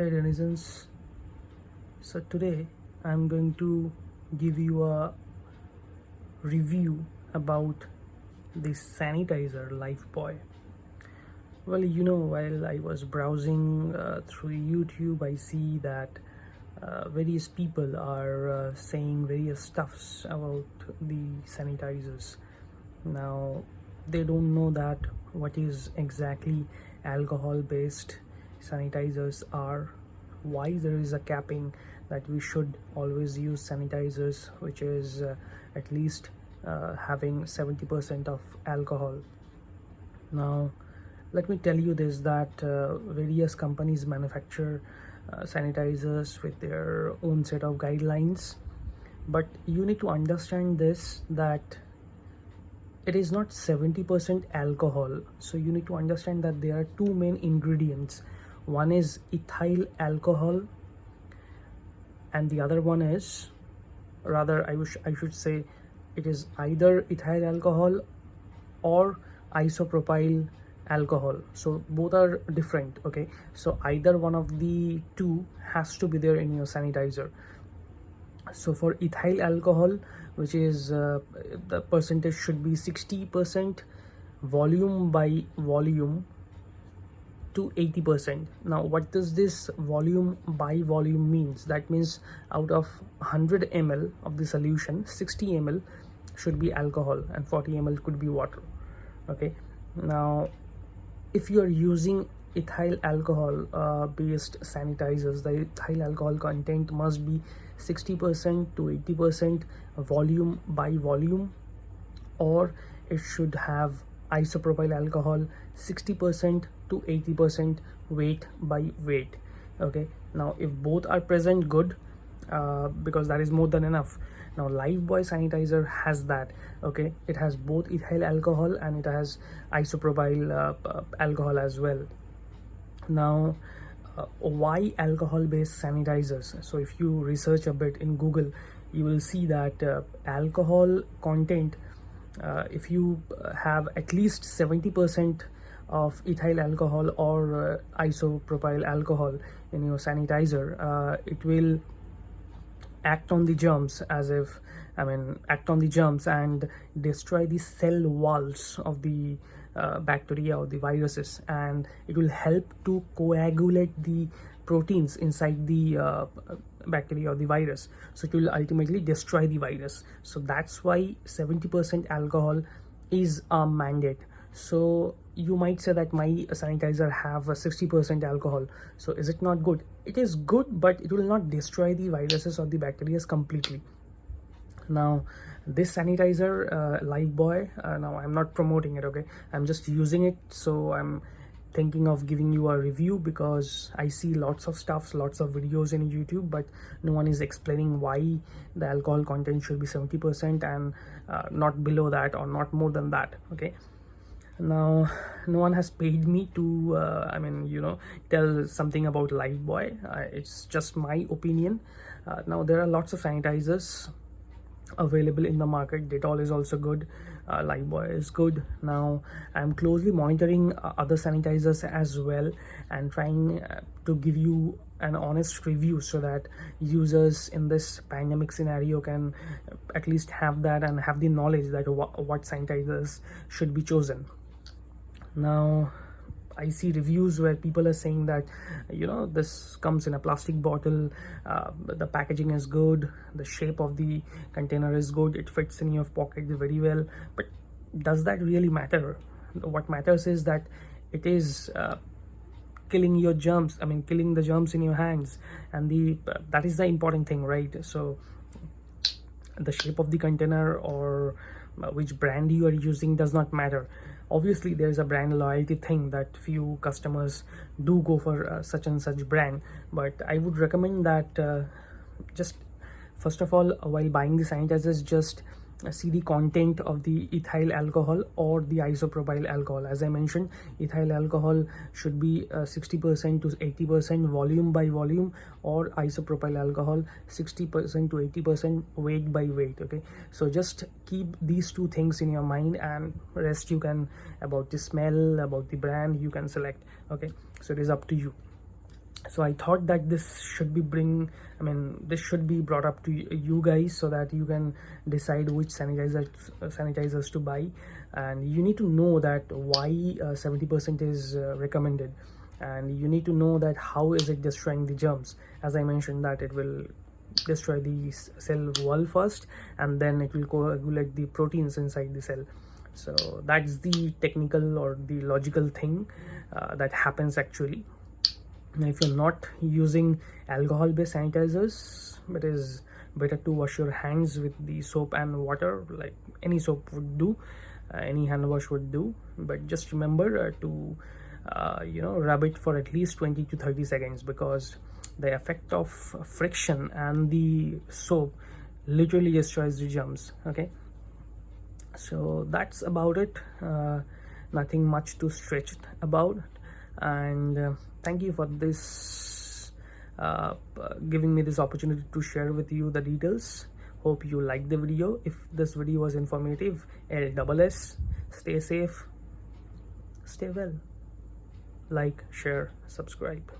Hey denizens, so today I'm going to give you a review about this sanitizer Lifebuoy. Well, while I was browsing through YouTube, I see that various people are saying various stuffs about the sanitizers. Now, they don't know that what is exactly alcohol-based sanitizers are, why there is a capping that we should always use sanitizers which is at least having 70% of alcohol. Now, let me tell you this, that various companies manufacture sanitizers with their own set of guidelines, but you need to understand this, that it is not 70% alcohol. So you need to understand that there are two main ingredients. One is ethyl alcohol and the other one is, rather I should say, it is either ethyl alcohol or isopropyl alcohol. So both are different, okay? So either one of the two has to be there in your sanitizer. So for ethyl alcohol, which is the percentage should be 60% volume by volume to 80%. Now what does this volume by volume means? That means out of 100 ml of the solution, 60 ml should be alcohol and 40 ml could be water. Okay, now if you are using ethyl alcohol based sanitizers, the ethyl alcohol content must be 60% to 80% volume by volume, or it should have isopropyl alcohol 60% to 80% weight by weight. Okay, now if both are present, good, because that is more than enough. Now Lifebuoy sanitizer has that. Okay, it has both ethyl alcohol and it has isopropyl alcohol as well. Now why alcohol based sanitizers? So if you research a bit in Google, you will see that alcohol content, if you have at least 70% of ethyl alcohol or isopropyl alcohol in your sanitizer, it will act on the germs, act on the germs and destroy the cell walls of the bacteria or the viruses, and it will help to coagulate the proteins inside the bacteria or the virus. So it will ultimately destroy the virus. So that's why 70% alcohol is a mandate. So you might say that my sanitizer have a 60% alcohol, so is it not good? It is good, but it will not destroy the viruses or the bacteria completely. Now this sanitizer Lifebuoy, now I'm not promoting it, okay, I'm just using it. So I'm thinking of giving you a review because I see lots of stuff, lots of videos in YouTube, but no one is explaining why the alcohol content should be 70% and not below that or not more than that. Okay, now no one has paid me to tell something about Lifebuoy. It's just my opinion. Now there are lots of sanitizers available in the market. Dettol is also good, Lifebuoy is good. Now I'm closely monitoring other sanitizers as well and trying to give you an honest review so that users in this pandemic scenario can at least have that and have the knowledge that what sanitizers should be chosen. Now I see reviews where people are saying that this comes in a plastic bottle, the packaging is good, the shape of the container is good, it fits in your pocket very well, but does that really matter? What matters is that it is killing your germs, killing the germs in your hands, and that is the important thing, right? So the shape of the container or which brand you are using does not matter. Obviously there is a brand loyalty thing that few customers do go for such and such brand, but I would recommend that just first of all, while buying the sanitizers, just see the content of the ethyl alcohol or the isopropyl alcohol. As I mentioned, ethyl alcohol should be 60% to 80% volume by volume, or isopropyl alcohol 60% to 80% weight by weight. Okay, so just keep these two things in your mind, and rest you can, about the smell, about the brand, you can select. Okay, so it is up to you. So I thought that this should be this should be brought up to you guys, so that you can decide which sanitizers to buy. And you need to know that why 70% is recommended, and you need to know that how is it destroying the germs. As I mentioned, that it will destroy the cell wall first, and then it will coagulate the proteins inside the cell. So that's the technical or the logical thing that happens actually. Now, if you're not using alcohol based sanitizers, it is better to wash your hands with the soap and water, like any soap would do, any hand wash would do. But just remember to rub it for at least 20 to 30 seconds, because the effect of friction and the soap literally destroys the germs. Okay, so that's about it. Nothing much to stretch about. And thank you for this giving me this opportunity to share with you the details. Hope you liked the video. If this video was informative, LSS, stay safe, stay well, like, share, subscribe.